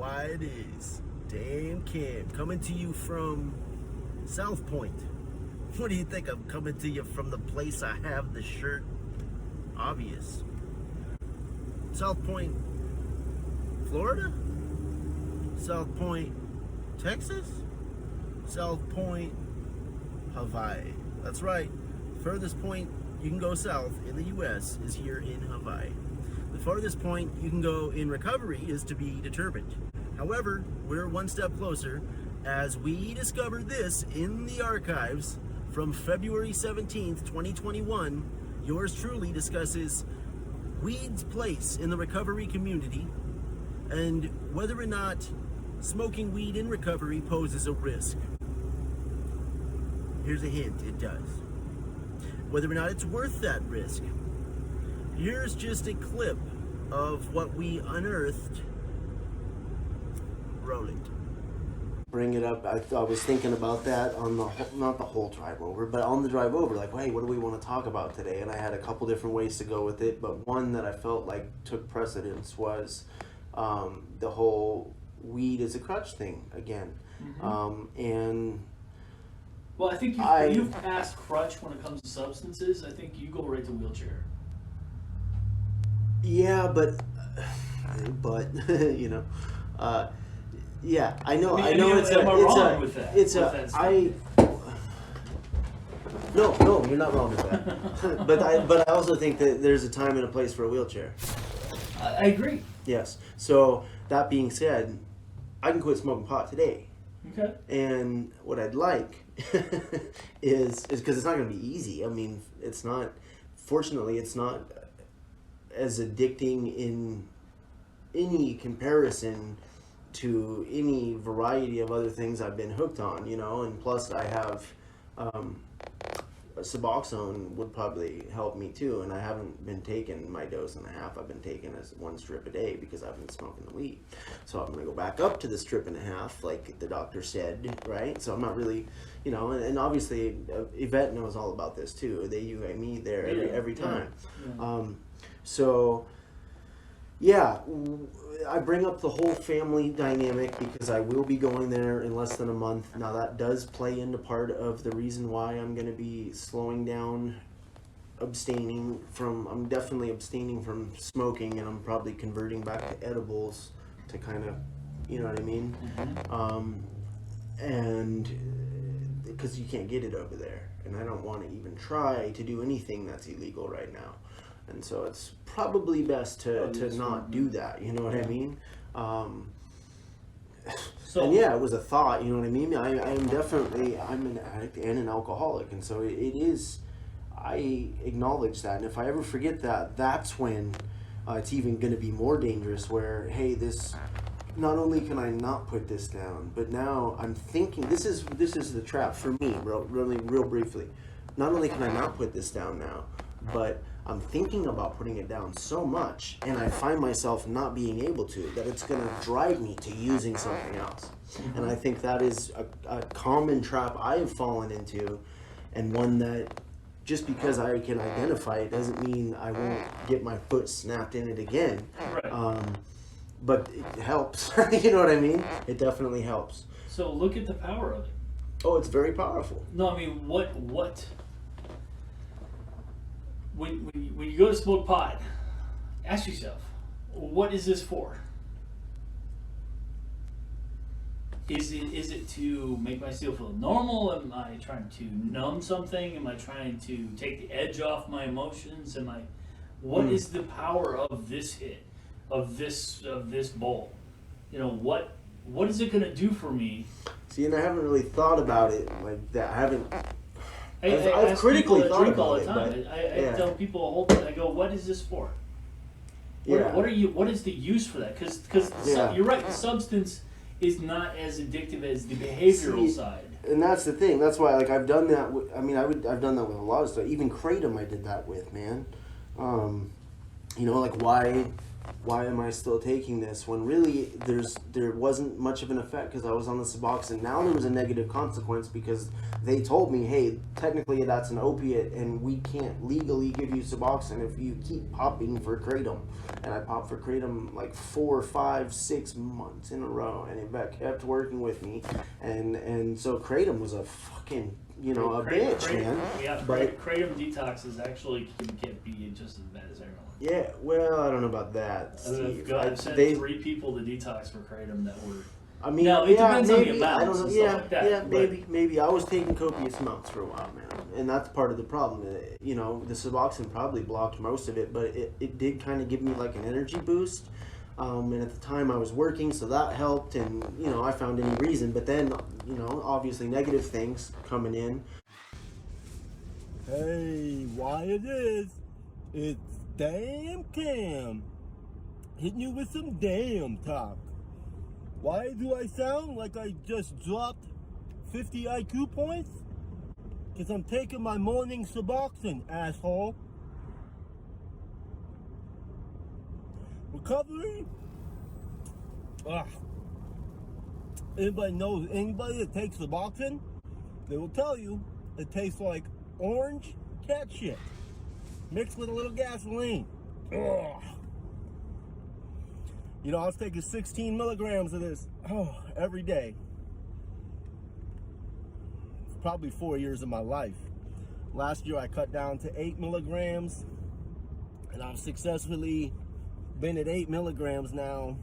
why it is. Damn Kim, coming to you from South Point. What do you think? I'm coming to you from the place I have the shirt. Obvious. South Point, Florida? South Point, Texas? South Point, Hawaii. That's right. Furthest point you can go south in the U.S. is here in Hawaii. The farthest point you can go in recovery is to be determined. However, we're one step closer as we discovered this in the archives from February 17th, 2021. Yours truly discusses weed's place in the recovery community and whether or not smoking weed in recovery poses a risk. Here's a hint, it does. Whether or not it's worth that risk. Here's just a clip of what we unearthed. Roll it. Bring it up. I was thinking about that on the not the whole drive over, but on the drive over, like, hey, what do we want to talk about today? And I had a couple different ways to go with it, but one that I felt like took precedence was the whole weed is a crutch thing again. And well, I think you've passed crutch when it comes to substances. I think you go right to wheelchair. Yeah, but you know, yeah, I know. I know it's No, you're not wrong with that. but I also think that there's a time and a place for a wheelchair. I agree. Yes. So that being said, I can quit smoking pot today. Okay. And what I'd like is because it's not going to be easy. I mean, it's not. Fortunately, it's not as addicting in any comparison to any variety of other things I've been hooked on, you know. And plus, I have Suboxone would probably help me too. And I haven't been taking my dose and a half. I've been taking as one strip a day because I've been smoking the weed. So I'm going to go back up to the strip and a half, like the doctor said, right? So I'm not really, you know, and obviously Yvette knows all about this too. They UA me there every time. Yeah. So, yeah, I bring up the whole family dynamic because I will be going there in less than a month. Now, that does play into part of the reason why I'm going to be slowing down, I'm definitely abstaining from smoking, and I'm probably converting back to edibles to kind of, you know what I mean? And because you can't get it over there, and I don't want to even try to do anything that's illegal right now. And so it's probably best to not do that, you know what I mean? So, and yeah, it was a thought, you know what I mean? I'm an addict and an alcoholic, and so it is, I acknowledge that. And if I ever forget that, that's when it's even going to be more dangerous where, hey, this, not only can I not put this down, but now I'm thinking, this is the trap for me, real briefly. Not only can I not put this down now, but I'm thinking about putting it down so much, and I find myself not being able to, that it's going to drive me to using something else. And I think that is a common trap I have fallen into, and one that just because I can identify it doesn't mean I won't get my foot snapped in it again. Right. But it helps. You know what I mean? It definitely helps. So look at the power of it. Oh, it's very powerful. No, I mean, what? When you go to smoke pot, ask yourself, what is this for? Is it to make myself feel normal? Am I trying to numb something? Am I trying to take the edge off my emotions? What is the power of this hit, of this bowl? You know, what is it going to do for me? See, and I haven't really thought about it like that. I've critically thought about it. I tell people a whole thing. I go, "What is this for? What is the use for that?" Because you're right. The substance is not as addictive as the behavioral side. And that's the thing. That's why, like, I've done that. I've done that with a lot of stuff. Even kratom, I did that with, man. You know, like, why why am I still taking this when really there wasn't much of an effect because I was on the Suboxone. Now there was a negative consequence because they told me, hey, technically that's an opiate and we can't legally give you Suboxone if you keep popping for kratom. And I popped for kratom like 4, 5, 6 months in a row, and it kept working with me, and so kratom was a fucking a bitch, man. Yeah, but kratom detoxes actually can be just as bad as heroin. yeah, well, I don't know about that, Steve. I've sent 3 people to detox for kratom that were. I mean, now it depends on the maybe, amounts I don't know. and Yeah, stuff like that. yeah, maybe. I was taking copious amounts for a while, man, and that's part of the problem. The Suboxone probably blocked most of it, but it did kind of give me like an energy boost. And at the time I was working, so that helped, and I found any reason. But then, obviously negative things coming in. Hey, why it is? It's Damn Cam hitting you with some damn talk. Why do I sound like I just dropped 50 IQ points? Because I'm taking my morning Suboxone, asshole. Recovery? Ugh. Anybody that takes Suboxone, they will tell you it tastes like orange cat shit mixed with a little gasoline. Ugh. I was taking 16 milligrams of this every day. It's probably 4 years of my life. Last year I cut down to 8 milligrams, and I've successfully been at 8 milligrams now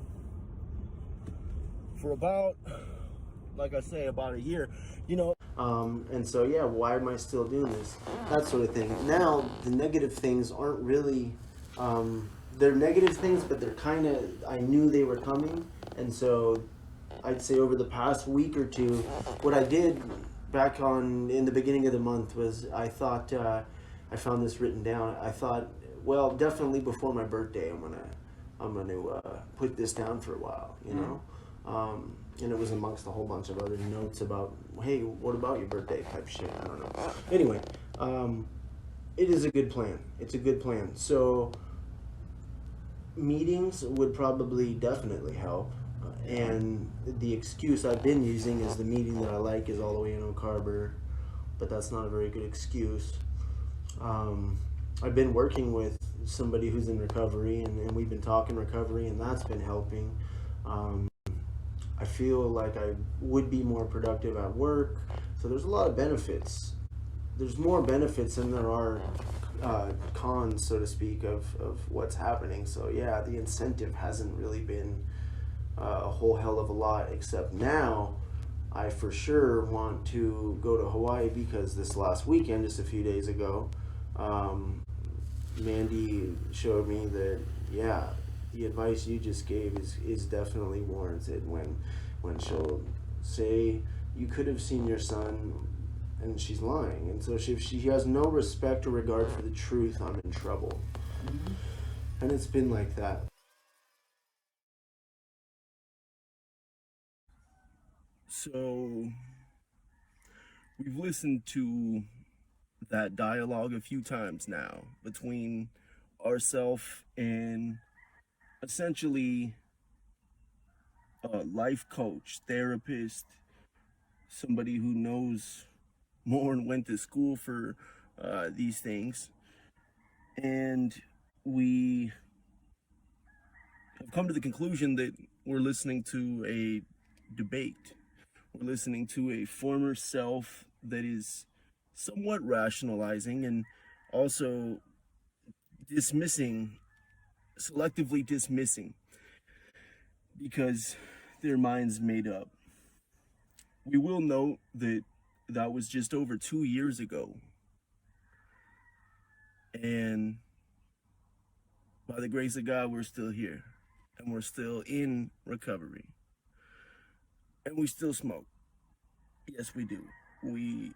for about, like I say, about a year. And so, yeah, why am I still doing this? That sort of thing. Now, the negative things aren't really, they're negative things, but they're kind of, I knew they were coming. And so, I'd say over the past week or two, what I did back in the beginning of the month was I thought, I found this written down. I thought, well, definitely before my birthday, I'm gonna put this down for a while, you know? And it was amongst a whole bunch of other notes about, hey, what about your birthday type shit? I don't know. Anyway, it is a good plan. It's a good plan. So meetings would probably definitely help. And the excuse I've been using is the meeting that I like is all the way in Oak Harbor, but that's not a very good excuse. I've been working with somebody who's in recovery, and we've been talking recovery, and that's been helping. I feel like I would be more productive at work. So there's a lot of benefits. There's more benefits than there are cons, so to speak, of what's happening. So yeah, the incentive hasn't really been a whole hell of a lot, except now I for sure want to go to Hawaii because this last weekend, just a few days ago, Mandy showed me that, yeah, the advice you just gave is definitely warranted when she'll say, you could have seen your son, and she's lying. And so if she has no respect or regard for the truth, I'm in trouble. Mm-hmm. And it's been like that. So we've listened to that dialogue a few times now between ourself and essentially a life coach, therapist, somebody who knows more and went to school for these things. And we have come to the conclusion that we're listening to a debate. We're listening to a former self that is somewhat rationalizing and also selectively dismissing because their mind's made up. We will note that that was just over 2 years ago. And by the grace of God, we're still here. And we're still in recovery. And we still smoke. Yes, we do. We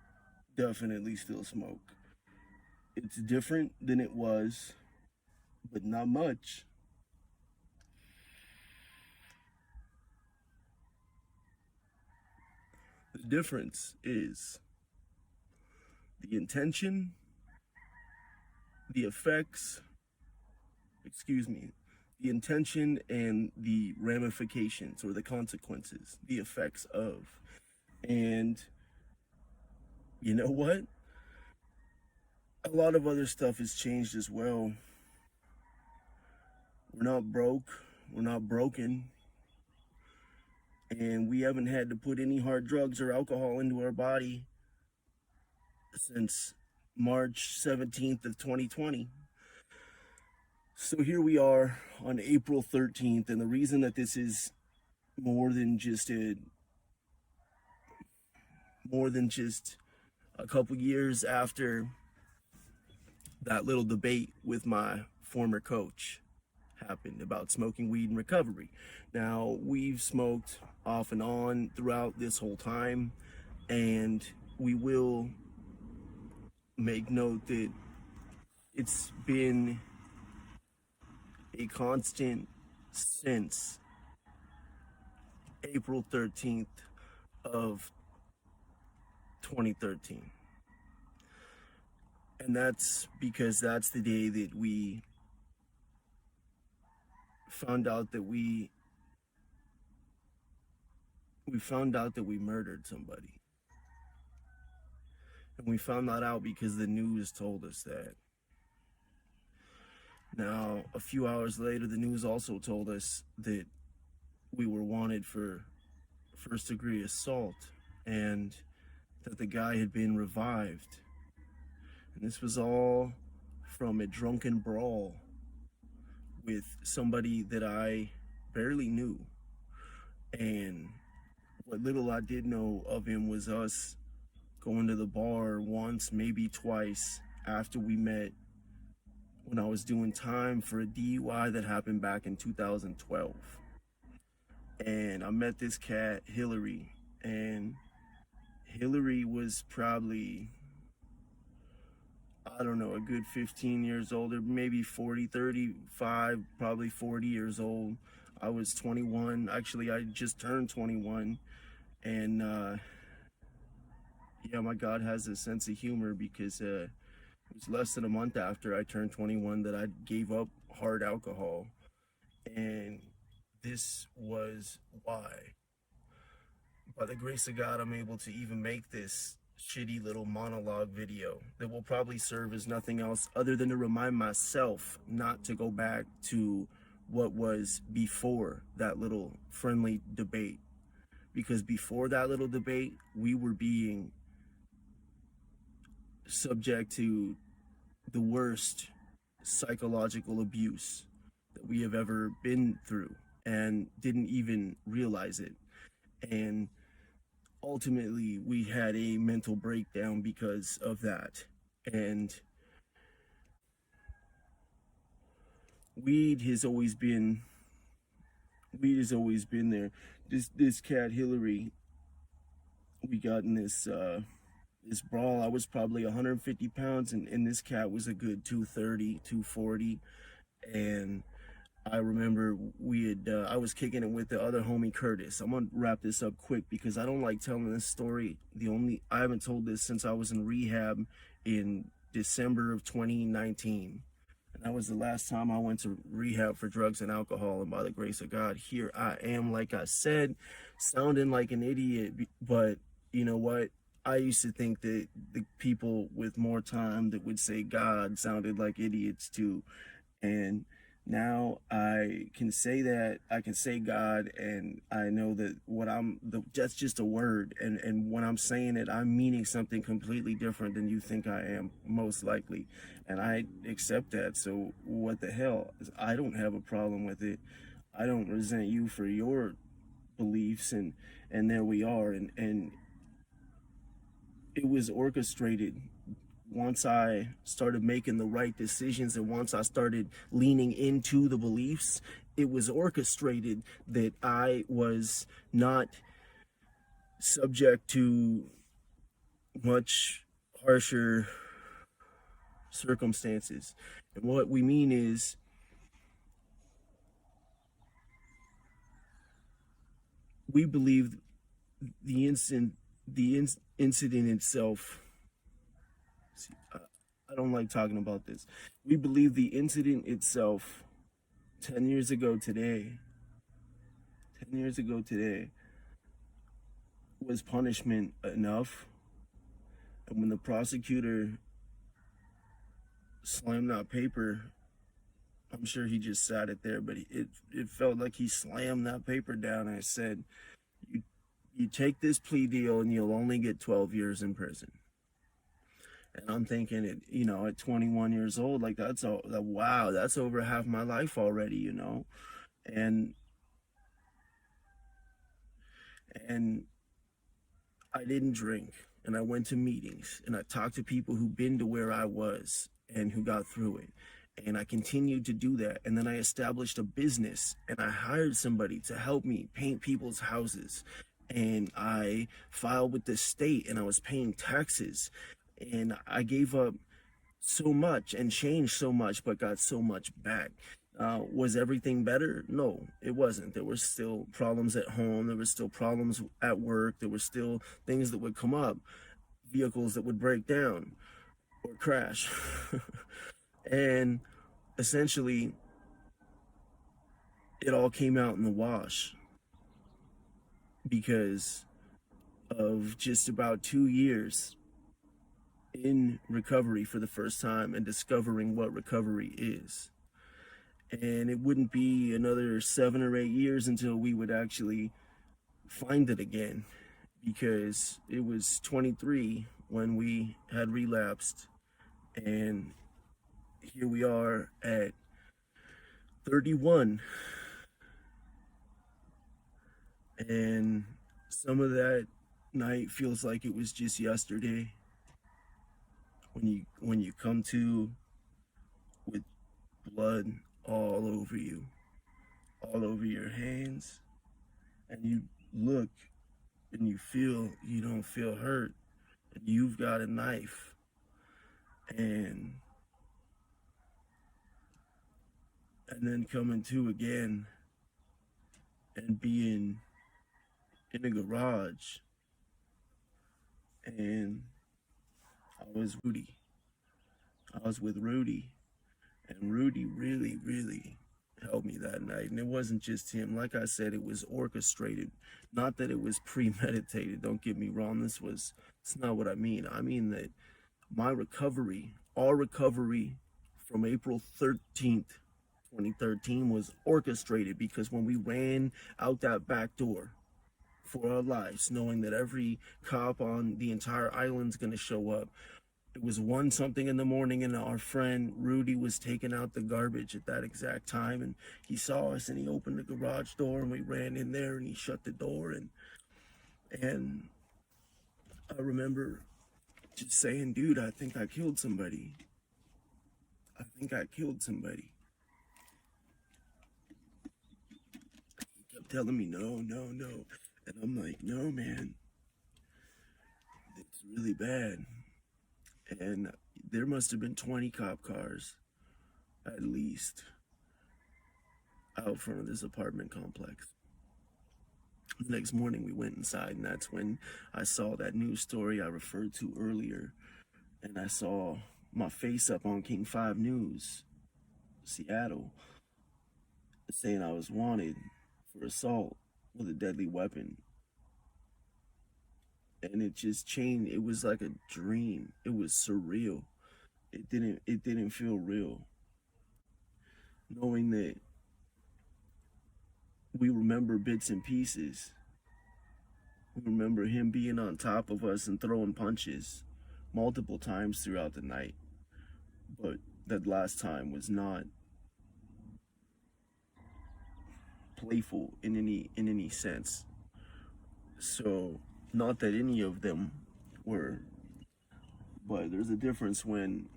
definitely still smoke. It's different than it was, but not much. The difference is the intention, the effects, the intention and the ramifications or the consequences, the effects of. And you know what? A lot of other stuff has changed as well. We're not broke, we're not broken, and we haven't had to put any hard drugs or alcohol into our body since March 17th of 2020. So here we are on April 13th, and the reason that this is more than just a couple years after that little debate with my former coach happened about smoking weed in recovery. Now, we've smoked off and on throughout this whole time, and we will make note that it's been a constant since April 13th of 2013. And that's because that's the day that we found out that we murdered somebody. And we found that out because the news told us that. Now, a few hours later, the news also told us that we were wanted for first-degree assault and that the guy had been revived. And this was all from a drunken brawl with somebody that I barely knew. And what little I did know of him was us going to the bar once, maybe twice, after we met when I was doing time for a DUI that happened back in 2012. And I met this cat, Hillary, and Hillary was probably, I don't know, a good 15 years older, maybe 40, 35, probably 40 years old. I was 21. Actually, I just turned 21. And yeah, my God has a sense of humor because it was less than a month after I turned 21 that I gave up hard alcohol. And this was why. By the grace of God, I'm able to even make this shitty little monologue video that will probably serve as nothing else other than to remind myself not to go back to what was before that little friendly debate. Because before that little debate, we were being subject to the worst psychological abuse that we have ever been through and didn't even realize it. And ultimately, we had a mental breakdown because of that. And weed has always been there. This cat Hillary, we got in this brawl. I was probably 150 pounds, and this cat was a good 230, 240. And I remember I was kicking it with the other homie Curtis. I'm gonna wrap this up quick because I don't like telling this story. I haven't told this since I was in rehab in December of 2019. And that was the last time I went to rehab for drugs and alcohol. And by the grace of God, here I am, like I said, sounding like an idiot. But you know what? I used to think that the people with more time that would say God sounded like idiots too. And now I can say that, I can say God, and I know that that's just a word. And when I'm saying it, I'm meaning something completely different than you think I am, most likely. And I accept that. So what the hell? I don't have a problem with it. I don't resent you for your beliefs, and there we are. And it was orchestrated once I started making the right decisions and once I started leaning into the beliefs. It was orchestrated that I was not subject to much harsher circumstances. And what we mean is, we believe the incident itself. See, I don't like talking about this. We believe the incident itself 10 years ago today, 10 years ago today, was punishment enough? And when the prosecutor slammed that paper, I'm sure he just sat it there, but it felt like he slammed that paper down and said, you take this plea deal and you'll only get 12 years in prison. And I'm thinking, at 21 years old, like wow, that's over half my life already, and I didn't drink, and I went to meetings, and I talked to people who've been to where I was and who got through it. And I continued to do that. And then I established a business, and I hired somebody to help me paint people's houses. And I filed with the state, and I was paying taxes. And I gave up so much and changed so much, but got so much back. Was everything better? No, it wasn't. There were still problems at home. There were still problems at work. There were still things that would come up, vehicles that would break down or crash. And essentially, it all came out in the wash because of just about 2 years in recovery for the first time and discovering what recovery is. And it wouldn't be another 7 or 8 years until we would actually find it again, because it was 23 when we had relapsed, and here we are at 31. And some of that night feels like it was just yesterday. When you come to with blood all over you, all over your hands, and you look and you don't feel hurt, and you've got a knife, and then coming to again and being in a garage, and I was with Rudy, and Rudy really, really helped me that night. And it wasn't just him. Like I said, it was orchestrated. Not that it was premeditated. Don't get me wrong. It's not what I mean. I mean that my recovery, all recovery from April 13th, 2013 was orchestrated, because when we ran out that back door for our lives, knowing that every cop on the entire island's going to show up, it was 1 something in the morning, and our friend Rudy was taking out the garbage at that exact time, and he saw us, and he opened the garage door, and we ran in there, and he shut the door, and I remember just saying, dude, I think I killed somebody. I think I killed somebody. He kept telling me, no, no, no. And I'm like, no, man, it's really bad. And there must have been 20 cop cars, at least, out front of this apartment complex. The next morning we went inside, and that's when I saw that news story I referred to earlier. And I saw my face up on King 5 News, Seattle, saying I was wanted for assault with a deadly weapon. And it just changed. It was like a dream. It was surreal. It didn't feel real. Knowing that we remember bits and pieces. We remember him being on top of us and throwing punches multiple times throughout the night. But that last time was not playful in any sense. So, not that any of them were, but there's a difference when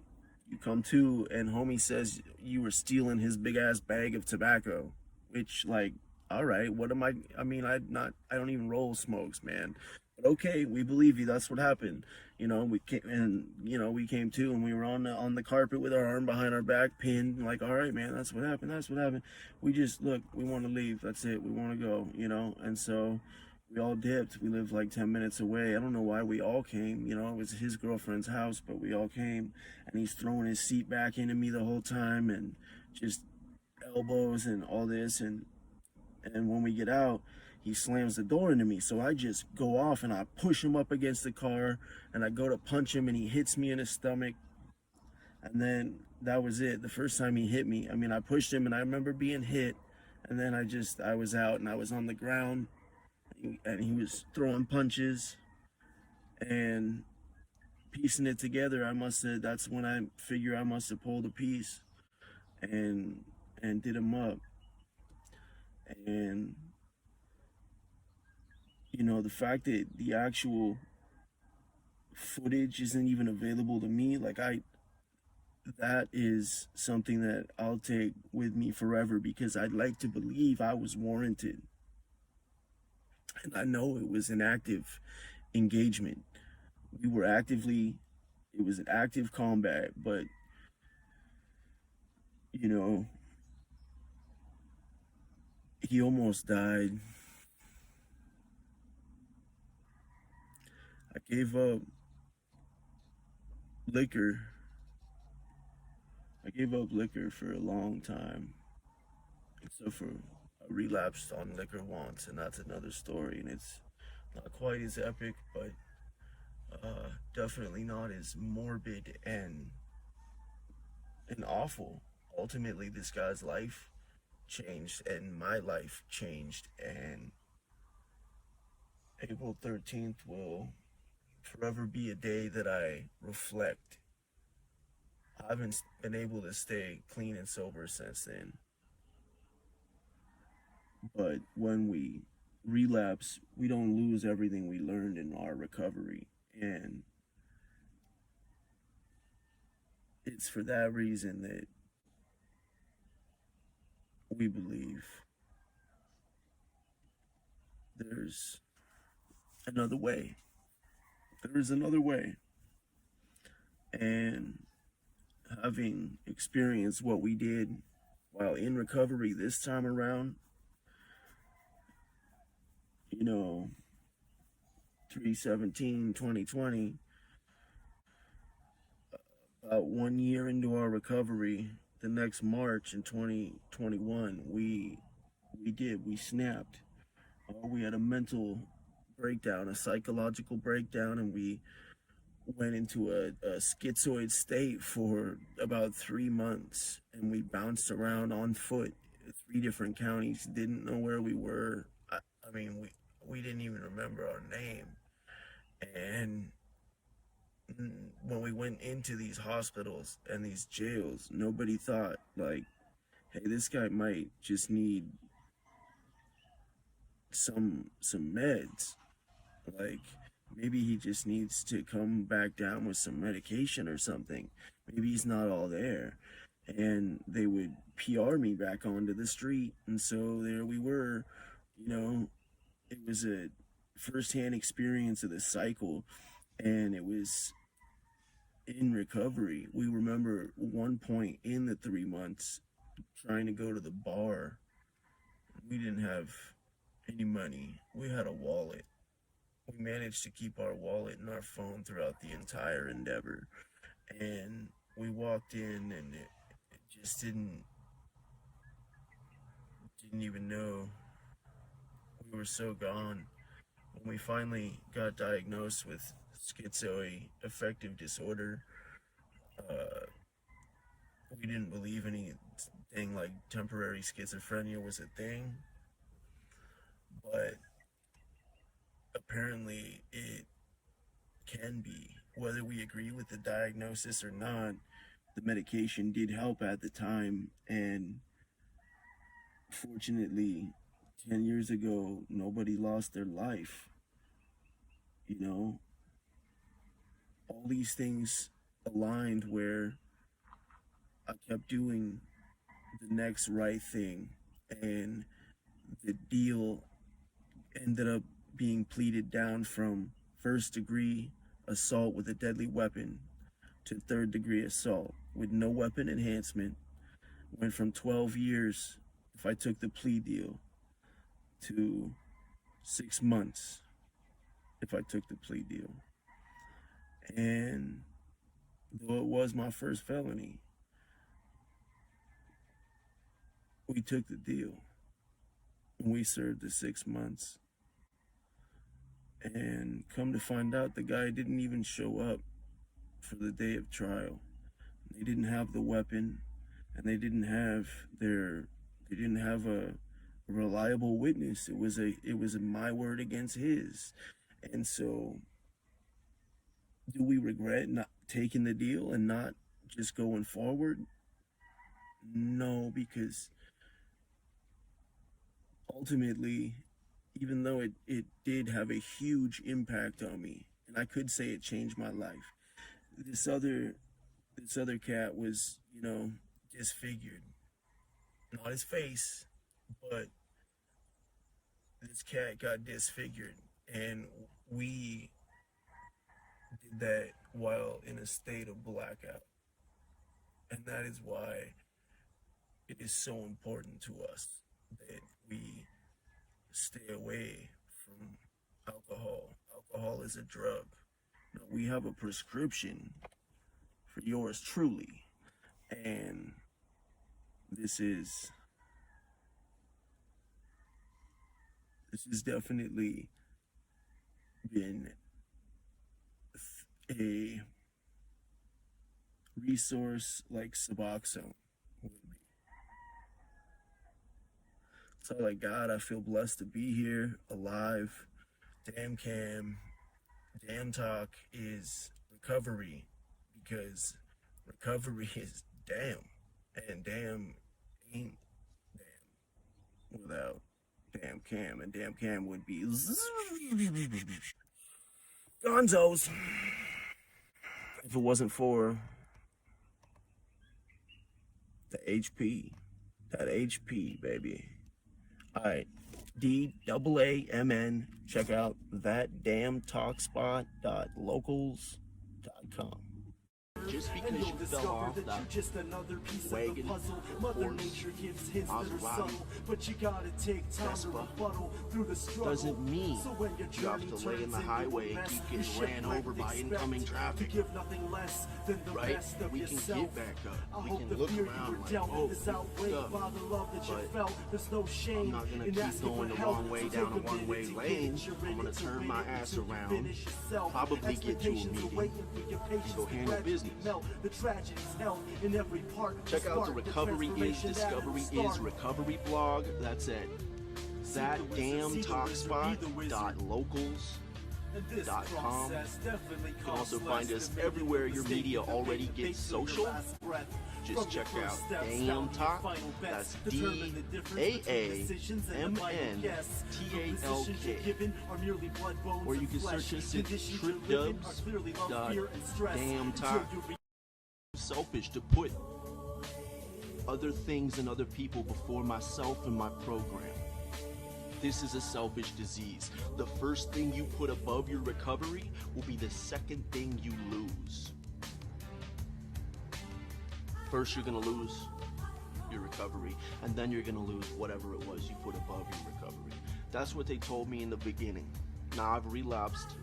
you come to and homie says you were stealing his big ass bag of tobacco, which, like, all right, what am I mean, I don't even roll smokes, man. But okay, we believe you. That's what happened. We came to, and we were on the carpet with our arm behind our back, pinned. Like, all right, man, that's what happened. That's what happened. We just we want to leave. That's it. We want to go. And so we all dipped. We lived like 10 minutes away. I don't know why we all came. It was his girlfriend's house, but we all came. And he's throwing his seat back into me the whole time, and just elbows and all this, and when we get out, he slams the door into me. So I just go off and I push him up against the car, and I go to punch him, and he hits me in the stomach. And then that was it. The first time he hit me, I mean, I pushed him, and I remember being hit, and then I was out, and I was on the ground, and he was throwing punches and piecing it together. That's when I figure I must have pulled a piece and did him up. And you know, the fact that the actual footage isn't even available to me, that is something that I'll take with me forever, because I'd like to believe I was warranted. And I know it was an active engagement. It was an active combat, but, you know, he almost died. I gave up liquor. I gave up liquor for a long time. Except for I relapsed on liquor once, and that's another story, and it's not quite as epic, but definitely not as morbid and awful. Ultimately, this guy's life changed, and my life changed, and April 13th will forever be a day that I reflect. I haven't been able to stay clean and sober since then. But when we relapse, we don't lose everything we learned in our recovery. And it's for that reason that we believe there's another way. There is another way. And having experienced what we did while in recovery this time around, you know, 3/17/2020, about 1 year into our recovery, the next March in 2021, we snapped. We had a mental breakdown, a psychological breakdown, and we went into a schizoid state for about 3 months, and we bounced around on foot, 3 different counties, didn't know where we were. I mean, we didn't even remember our name. And when we went into these hospitals and these jails, nobody thought, like, hey, this guy might just need some meds. Like, maybe he just needs to come back down with some medication or something. Maybe he's not all there. And they would PR me back onto the street. And so there we were. You know, it was a firsthand experience of the cycle. And it was in recovery. We remember one point in the 3 months trying to go to the bar. We didn't have any money. We had a wallet. We managed to keep our wallet and our phone throughout the entire endeavor. And we walked in, and it just didn't even know. We were so gone. When we finally got diagnosed with schizoaffective disorder, we didn't believe anything like temporary schizophrenia was a thing. But apparently it can be. Whether we agree with the diagnosis or not, the medication did help at the time. And fortunately, 10 years ago, nobody lost their life. You know, all these things aligned where I kept doing the next right thing, and the deal ended up being pleaded down from first-degree assault with a deadly weapon to third-degree assault with no weapon enhancement. Went from 12 years if I took the plea deal to 6 months if I took the plea deal. And though it was my first felony, we took the deal. We served the 6 months. And come to find out, the guy didn't even show up for the day of trial. They didn't have the weapon, and they didn't have a reliable witness. It was my word against his. And so, do we regret not taking the deal and not just going forward? No, because ultimately, even though it did have a huge impact on me, and I could say it changed my life, this other cat was, disfigured. Not his face, but this cat got disfigured, and we did that while in a state of blackout. And that is why it is so important to us that we stay away from alcohol. Alcohol is a drug. Now, we have a prescription for yours truly, and this is definitely been a resource like Suboxone would be. That's all I got. I feel blessed to be here, alive. DaamnTalk is recovery, because recovery is damn, and damn ain't damn without damn cam, and damn cam would be gonzos if it wasn't for the HP, that HP, baby. All right, DAAMN. Check out that DaamnTalkspot.locals.com. Just because you fell off that wagon, horse, Maserati, but you gotta take time to Vespa, rebuttal through the struggle. doesn't mean So when your you have journey to lay in the turns highway into and keep mess, getting you ran should over by expect incoming to traffic. give nothing less than the Right? best of We can yourself. get back up. I We hope can the look fear you around were like, dealt oh, is outweighed stuff. by the love that you But felt. There's no shame I'm not gonna in keep asking going for the help. wrong way So down a take minute one-way to get lane. what you're I'm in gonna to turn win my it ass until you around, finish yourself. probably get to a Expectations meeting, awaiting for your patience go to handle gradually business. melt. The tragedy's held in every part. Check out the Recovery is Discovery is Recovery blog. That's at thatDaamnTalkspot.locals.com. You can also find us everywhere your media already gets social. Just check out DaamnTalk. That's DAAMNTALK. Or you can search us at TripDubs.DaamnTalk. Selfish to put other things and other people before myself and my program. This is a selfish disease. The first thing you put above your recovery will be the second thing you lose. First, you're gonna lose your recovery, and then you're gonna lose whatever it was you put above your recovery. That's what they told me in the beginning. Now, I've relapsed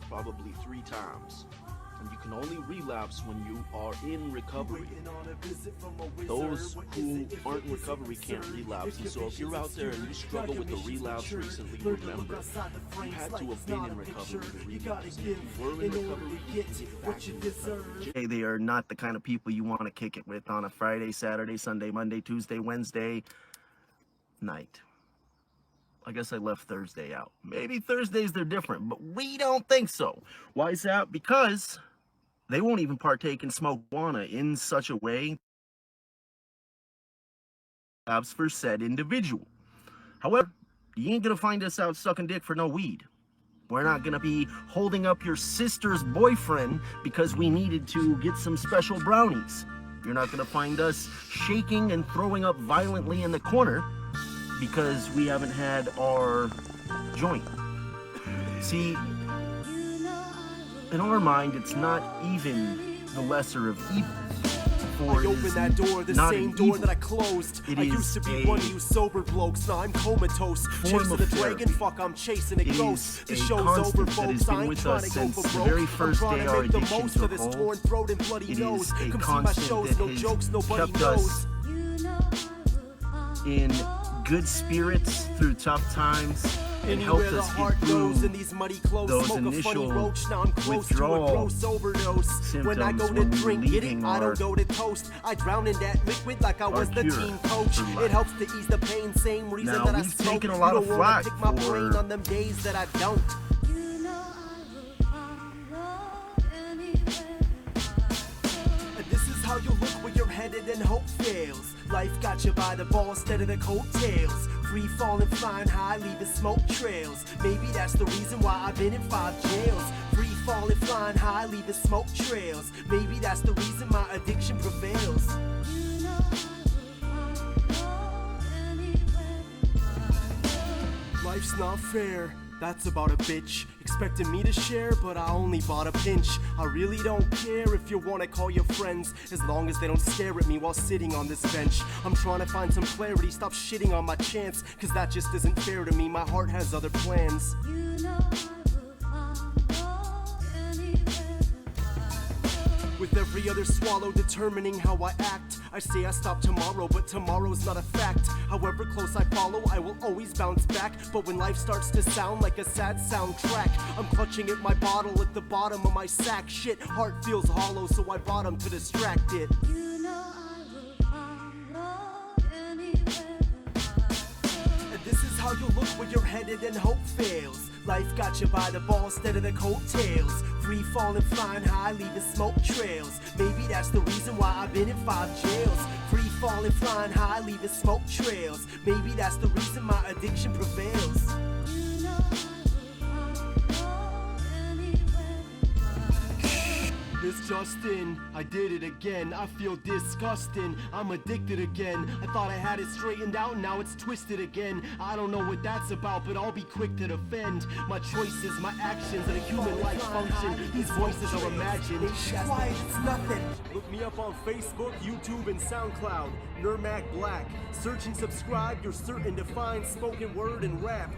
probably 3 times. And you can only relapse when you are in recovery. Those who aren't in recovery can't relapse. And so if you're out there and you struggle with the relapse recently, remember, you had to have been in recovery to relapse. And if you were in recovery, you can get back in recovery. Hey, they are not the kind of people you want to kick it with on a Friday, Saturday, Sunday, Monday, Tuesday, Wednesday night. I guess I left Thursday out. Maybe Thursdays they're different, but we don't think so. Why is that? Because they won't even partake in smoke marijuana in such a way for said individual. However, you ain't gonna find us out sucking dick for no weed. We're not gonna be holding up your sister's boyfriend because we needed to get some special brownies. You're not gonna find us shaking and throwing up violently in the corner because we haven't had our joint. See, in our mind, it's not even the lesser of evils. I opened that door, the same door that I closed. I used to be one of you sober blokes, now I'm comatose. Chasing a dragon, fuck, I'm chasing a ghost. The show's over, folks, I ain't trying to go for broke. I'm trying to make the most of this torn throat and bloody nose. Come see my shows, no jokes, nobody knows. in good spirits through tough times and helped Anywhere the us heart get goes through in these muddy clothes, those smoke a funny initial roach. Now I'm close to a withdrawal gross overdose. When I go symptoms to when we were drink, get it, leaving I our- don't go to toast. I drown in that liquid like I was the cure teen coach. for life. It helps to ease the pain, same reason Now, that I we've smoke. taken a lot You of don't wanna flack pick my for- brain on them days that I don't. This is how you look when you're headed and hope fails. Life got you by the balls instead of the coattails. Free falling, flying high, leaving smoke trails. Maybe that's the reason why I've been in 5 jails. Free falling, flying high, leaving smoke trails. Maybe that's the reason my addiction prevails. Life's not fair, that's about a bitch. Expecting me to share, but I only bought a pinch. I really don't care if you wanna call your friends, as long as they don't stare at me while sitting on this bench. I'm trying to find some clarity, stop shitting on my chance, cause that just isn't fair to me, my heart has other plans. With every other swallow determining how I act, I say I stop tomorrow, but tomorrow's not a fact. However close I follow, I will always bounce back. But when life starts to sound like a sad soundtrack, I'm clutching at my bottle at the bottom of my sack. Shit, heart feels hollow, so I bottom to distract it. And this is how you look when you're headed and hope fails. Life got you by the balls instead of the coattails. Free falling, flying high, leaving smoke trails. Maybe that's the reason why I've been in 5 jails. Free falling, flying high, leaving smoke trails. Maybe that's the reason my addiction prevails. It's Justin, I did it again. I feel disgusting, I'm addicted again. I thought I had it straightened out, now it's twisted again. I don't know what that's about, but I'll be quick to defend my choices, my actions, and a human life function. These voices are imagined. Quiet, it's nothing. Look me up on Facebook, YouTube, and SoundCloud. Nurmac Black. Search and subscribe, you're certain to find spoken word and rap.